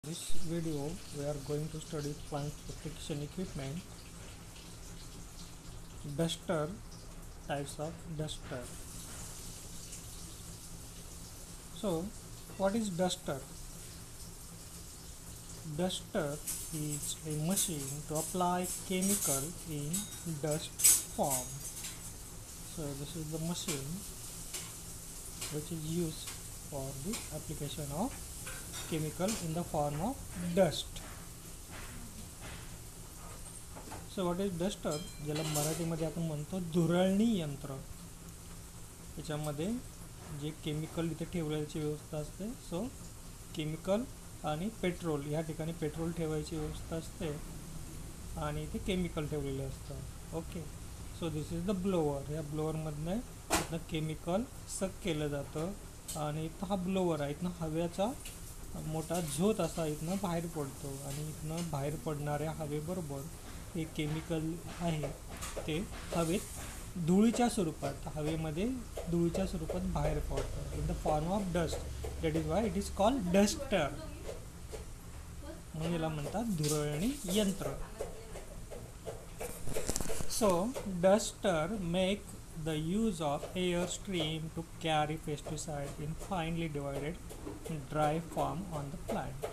This video we are going to study plant protection equipment, duster, types of duster. So what is duster? Duster is a machine to apply chemical in dust form. So this is the machine which is used for the application of chemical in the form of dust. So what is duster, ज्याला मराठीमध्ये आपण म्हणतो धुरळणी यंत्र. याच्यामध्ये जे chemical इथे ठेवण्याची व्यवस्था असते. सो केमिकल आणि पेट्रोल, ह्या ठिकाणी पेट्रोल ठेवायची व्यवस्था असते आणि इथे केमिकल ठेवलेले असतं. Okay, so this is the blower. या ब्लोअरमधनं इथनं केमिकल सक केलं जातं आणि इथं हा ब्लोअर आहे. इथनं हव्याचा मोठा झोत असा इथनं बाहेर पडतो आणि इथनं बाहेर पडणाऱ्या हवेबरोबर हे केमिकल आहे ते हवेत धुळीच्या स्वरूपात, हवेमध्ये धुळीच्या स्वरूपात बाहेर पडतं in the form of dust. That is why it is called duster. म्हणून याला म्हणतात धुरळणी यंत्र. So duster make the use of air stream to carry pesticide in finely divided dry form on the plant.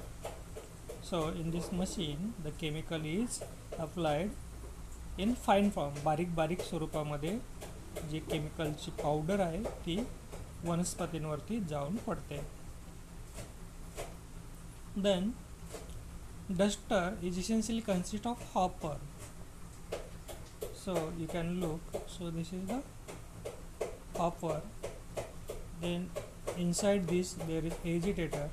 So in this machine the chemical is applied in fine form. बारीक स्वरूपामध्ये जे केमिकलची powder आहे ती वनस्पतींवरती जाऊन पडते. Then duster is essentially consist of hopper. So you can look, so this is the hopper, then inside this there is agitator,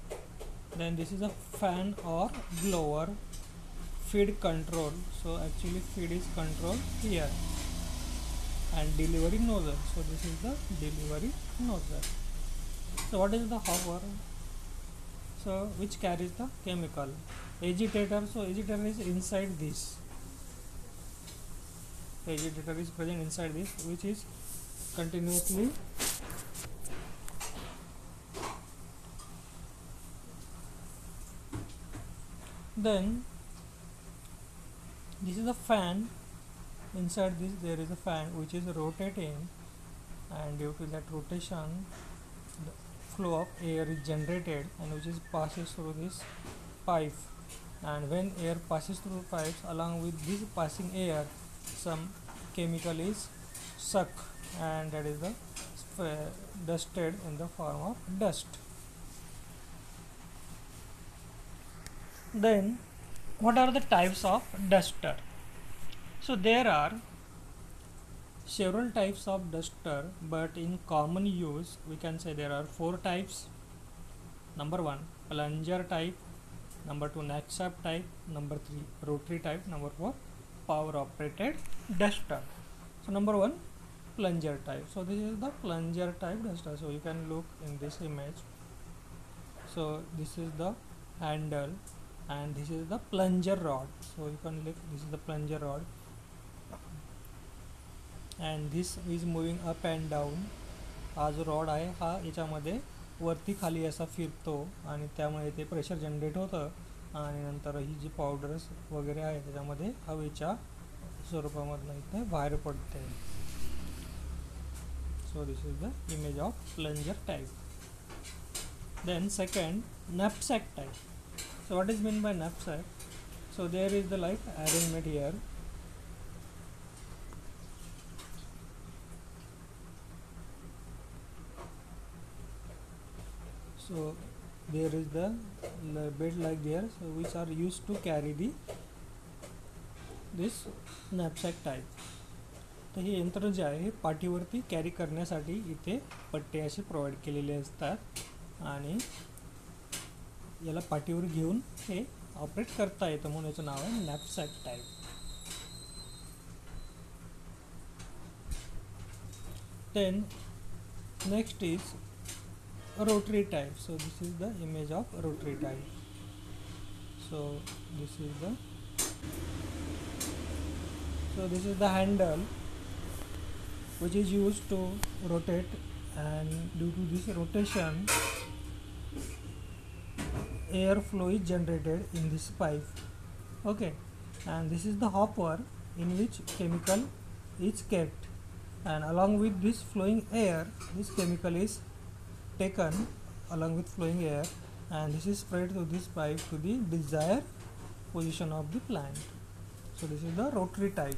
then this is a fan or blower, feed control. So actually feed is controlled here, and delivery nozzle. So this is the delivery nozzle. So what is the hopper? So which carries the chemical. Agitator, so agitator is inside this. Agitator is present inside this, which is continuously then this is a fan. Inside this there is a fan which is rotating, and due to that rotation the flow of air is generated and which is passes through this pipe, and when air passes through pipes, along with this passing air some chemical is suck, and that is the dusted in the form of dust. Then what are the types of duster? So there are several types of duster, but in common use we can say there are 4 types. Number 1 plunger type, number 2 knapsack type, number 3 rotary type, number 4 power operated duster. So number 1 plunger type. So this is the plunger type duster. So you can look in this image. So this is the handle and this is the plunger rod. So you can look, this is the plunger rod, and this is moving up and down. हा जो rod आहे हा याच्यामध्ये वरती खाली असा फिरतो आणि त्यामुळे ते प्रेशर जनरेट होतं आणि नंतर ही जी पावडर्स वगैरे आहे त्याच्यामध्ये हवेच्या स्वरूपामधनं इथे बाहेर पडते. So this is the image of plunger type. Then second knapsack type. So what is meant by knapsack? So there is the like arrangement here. So there is the bed like there, so which are used to carry this knapsack type. तर हे यंत्र जे आहे हे पाठीवरती carry करण्यासाठी इथे पट्टे असे provide केलेले असतात आणि याला पाठीवर घेऊन हे ऑपरेट करता येतं, म्हणून याचं नाव आहे knapsack type. Then next is rotary type. So this is the image of rotary type. So this is the handle which is used to rotate, and due to this rotation airflow is generated in this pipe. Okay, and this is the hopper in which chemical is kept, and along with this flowing air, this chemical is taken along with flowing air, and this is spread through this pipe to the desired position of the plant. So this is the rotary type.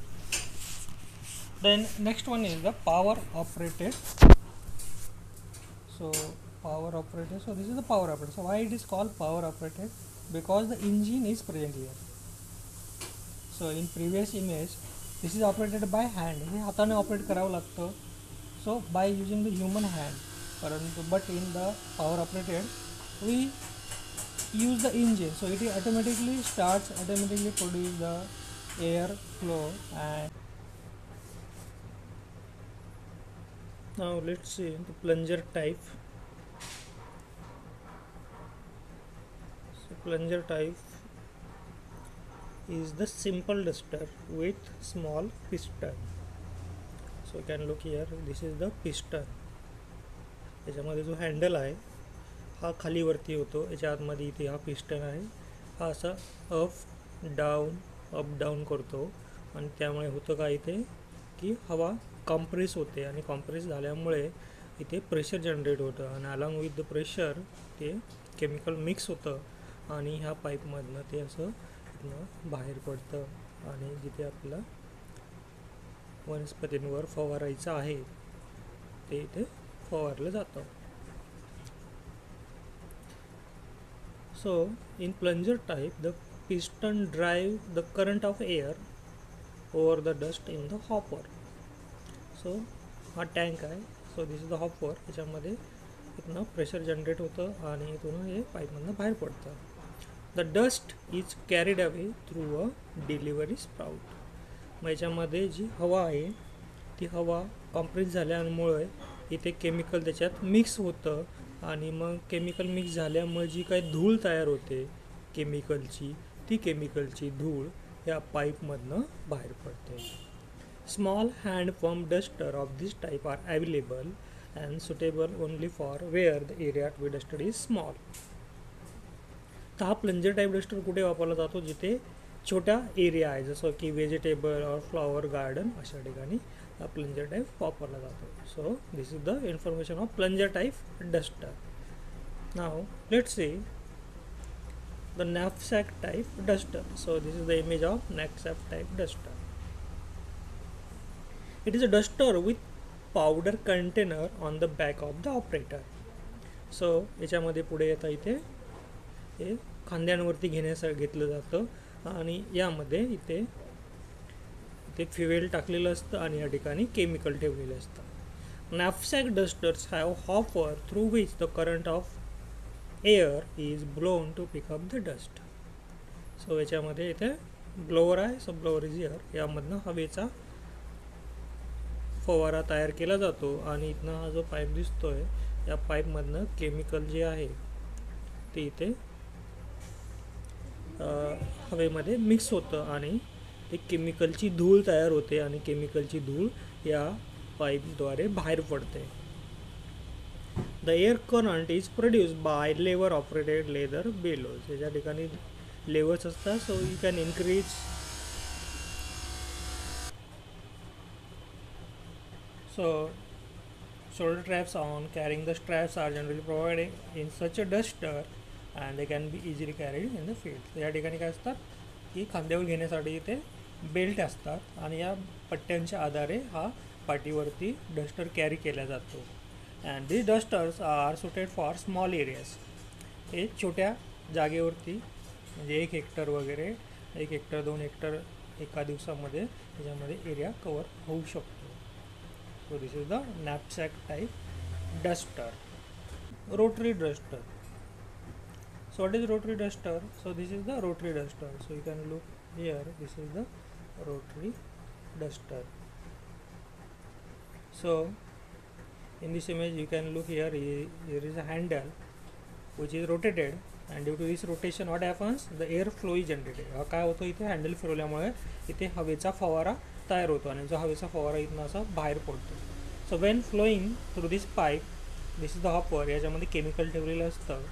Then next one is the power operated. So power operated, so this is the power operated. So why it is called power operated? Because the engine is present here. So in previous image, this is operated by hand. हे हाताने operate करावं लागतं, so by using the human hand. परंतु but in the power operated, we use the engine, so it automatically starts, automatically produce the air flow. And now let's see the plunger type. So plunger type is the simple duster with small piston. So you can look here, this is the piston. याच्यामध्ये जो handle आहे हा खाली वरती होतो, याच्या आतमध्ये इथे हा पिस्टन आहे, हा असा अप डाऊन करतो, आणि त्यामुळे होतं काय इथे की हवा कॉम्प्रेस होते, आणि कॉम्प्रेस झाल्यामुळे इथे प्रेशर जनरेट होतं, आणि अलॉंग विथ द प्रेशर ते केमिकल मिक्स होतं, आणि ह्या पाईपमधनं ते असं इथनं बाहेर पडतं, आणि जिथे आपल्याला वनस्पतींवर फवारायचं आहे ते इथे फवारलं जातं. So in plunger type, the piston drive the current of air over the dust in the hopper. So हा टँक आहे, so this is the hopper. याच्यामध्ये इथनं प्रेशर जनरेट होतं, आणि इथून हे पाईपमधनं बाहेर पडतं. The dust is carried away through a delivery sprout. मग याच्यामध्ये जी हवा आहे ती हवा कॉम्प्रेस झाल्यामुळे इथे केमिकल त्याच्यात मिक्स होतं, आणि मग केमिकल मिक्स झाल्यामुळे जी काही धूळ तयार होते केमिकलची, ती केमिकलची धूळ या पाईपमधनं बाहेर पडते. Small hand pump duster of this type are available and suitable only for where the area to be dusted is small. तर हा प्लंजर टाईप डस्टर कुठे वापरला जातो? जिथे छोटा एरिया आहे, जसं की व्हेजिटेबल और फ्लॉवर गार्डन, अशा ठिकाणी हा प्लंजर टाईप वापरला जातो. So this is the information of plunger type duster. Now let's see the knapsack type duster. So this is the image of knapsack type duster. It is a duster with powder container on the back of the operator. So याच्यामध्ये पुढे येता इथे हे खांद्यांवरती घेतलं जातं, आणि यामध्ये इथे fuel टाकलेलं असतं, आणि या ठिकाणी केमिकल ठेवलेलं असतं. Knapsack dusters have hopper through which the current of air is blown to pick up the dust. So याच्यामध्ये इथे ब्लोअर आहे, सो ब्लोअर इज हिअर. यामधनं हवेचा फवारा तयार केला जातो, आणि इथनं हा जो पाईप दिसतोय या पाईपमधनं केमिकल जे आहे ते इथे हवेमध्ये मिक्स होतं, आणि ते केमिकलची धूळ तयार होते, आणि केमिकलची धूळ या पाईपद्वारे बाहेर पडते. The air current is produced by lever operated leather bellows. याच्या ठिकाणी लेवर्स असतात, so you can increase so shoulder straps on carrying the straps are generally provided in such a duster and they can be easily carried in the field. या ठिकाणी काय असतात की खांद्यावर घेण्यासाठी इथे बेल्ट असतात, आणि या पट्ट्यांच्या आधारे हा पाठीवरती डस्टर कॅरी केला जातो. And this dusters are suited for small areas. हे छोट्या जागेवरती, म्हणजे 1 हेक्टर वगैरे, 1 हेक्टर 2 हेक्टर एका दिवसामध्ये त्याच्यामध्ये एरिया कवर होऊ शकतो. So this is the knapsack type duster. Rotary duster. So what is rotary duster? So this is the rotary duster. So you can look here, this is the rotary duster. So in this image you can look here, here is a handle which is rotated, and due to this rotation what happens, the air flow is generated. काय होतं इथे handle फिरवल्यामुळे इथे हवेचा फवारा तयार होतो, आणि जो हवेचा फवारा इथनं असा बाहेर पडतो. So when flowing through this pipe, this is the hopper. याच्यामध्ये केमिकल ठेवलेलं असतं,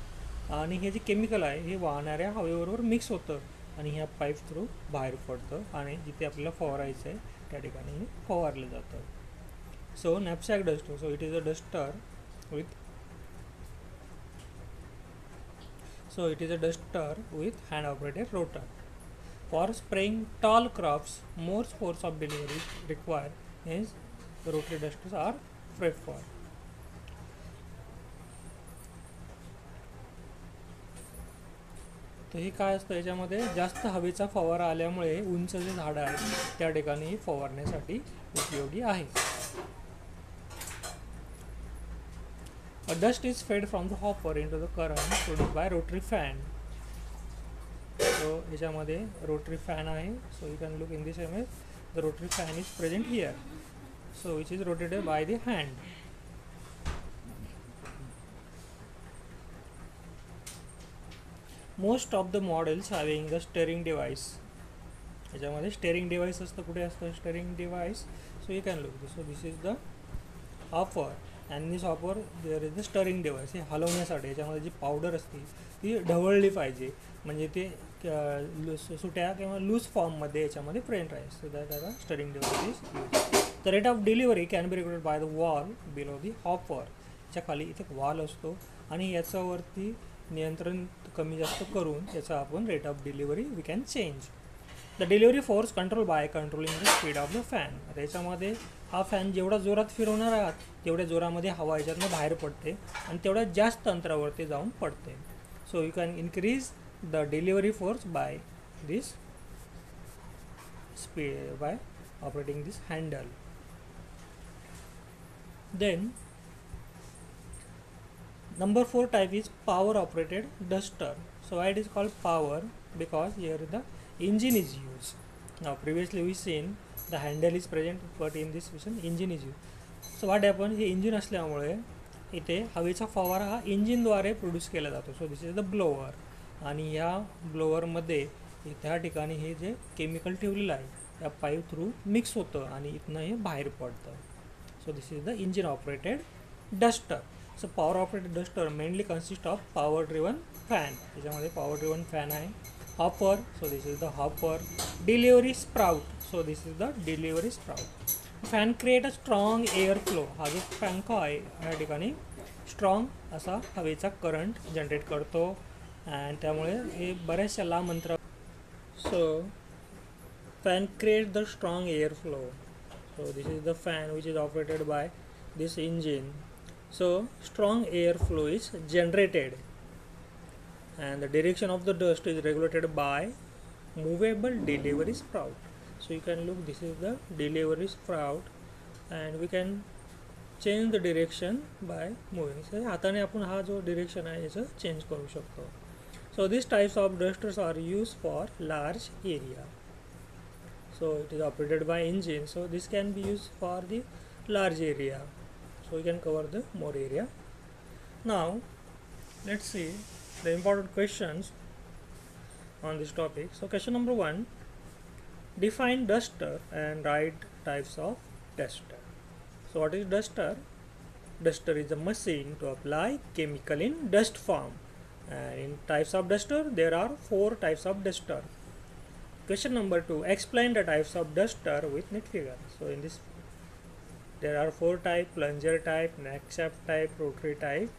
आणि हे जे केमिकल आहे हे वाहणाऱ्या हवेबरोबर मिक्स होतं आणि ह्या पाईप थ्रू बाहेर पडतं आणि जिथे आपल्याला फवारायचं आहे त्या ठिकाणी हे फवारलं जातं. सो knapsack duster, so it is a duster with hand operated rotor. For spraying tall crops, more force of delivery is required, hence the rotary dusters are preferred. तर हे काय असतं, याच्यामध्ये जास्त हवेचा फवारा आल्यामुळे उंच जे झाडं आहेत त्या ठिकाणी फवारण्यासाठी उपयोगी आहे. A dust is fed from the hopper into the current produced by rotary fan. So याच्यामध्ये rotary fan आहे. So you can look in this image. The rotary fan is present here. So which is rotated by the hand. Most of the models having the steering device. याच्यामध्ये steering device असतं. कुठे असतं steering device? So you can look this. So this is the hopper and this hopper there is the steering device. हे हलवण्यासाठी याच्यामध्ये जी powder असते ती ढवळली पाहिजे, म्हणजे ते सुट्या किंवा लूज फॉर्ममध्ये याच्यामध्ये प्रेझेंट राहील. So that our stirring device is use. The rate of delivery can be regulated by the wall below the hopper. याच्या खाली इथे वॉल असतो आणि याच्यावरती नियंत्रण कमी जास्त करून याचा आपण rate of delivery we can change. The delivery force control by controlling the speed of the fan. आता याच्यामध्ये हा फॅन जेवढा जोरात फिरवणार आहात तेवढ्या जोरामध्ये हवा याच्यातनं बाहेर पडते आणि तेवढ्या जास्त अंतरावरती जाऊन पडते. So you can increase the delivery force by this speed by operating this handle. Then number 4 type is power operated duster. So why it is called power? Because here the engine is used. Now previously we seen the handle is present, but in this vision engine is used. So what happen, हे engine असल्यामुळे इथे हवेचा फवारा हा इंजिनद्वारे produce केला जातो. So this is the blower आणि ह्या ब्लोअरमध्ये त्या ठिकाणी हे जे केमिकल ठेवलेलं आहे या पाईप थ्रू मिक्स होतं आणि इथनं हे बाहेर पडतं. सो this is the engine operated duster. So power operated duster mainly consist of power driven fan. त्याच्यामध्ये पॉवर ड्रिवन फॅन आहे. Hopper, so this is the hopper. Delivery sprout, so this is the delivery sprout. Fan create a strong air flow. हा जो पंखा आहे या ठिकाणी strong असा हवेचा करंट जनरेट करतो आणि त्यामुळे हे बऱ्याचशा लांब अंतरा. So fan create the strong air flow. So this is the fan which is operated by this engine. So strong air flow is generated and the direction of the dust is regulated by movable delivery sprout. So you can look, this is the delivery sprout and we can change the direction by moving. So हाताने आपण हा जो direction आहे याचं change करू शकतो. So these types of dusters are used for large area. So it is operated by engine. So this can be used for the large area. So we can cover the more area. Now let's see the important questions on this topic. So question number 1, define duster and write types of duster. So what is duster? Duster is a machine to apply chemical in dust form, and in types of duster there are 4 types of duster. Question number 2, explain the types of duster with neat figure. So in this there are 4 type: plunger type, knapsack type, rotary type.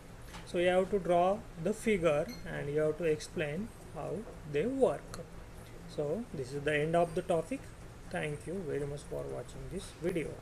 So you have to draw the figure and you have to explain how they work. So this is the end of the topic. Thank you very much for watching this video.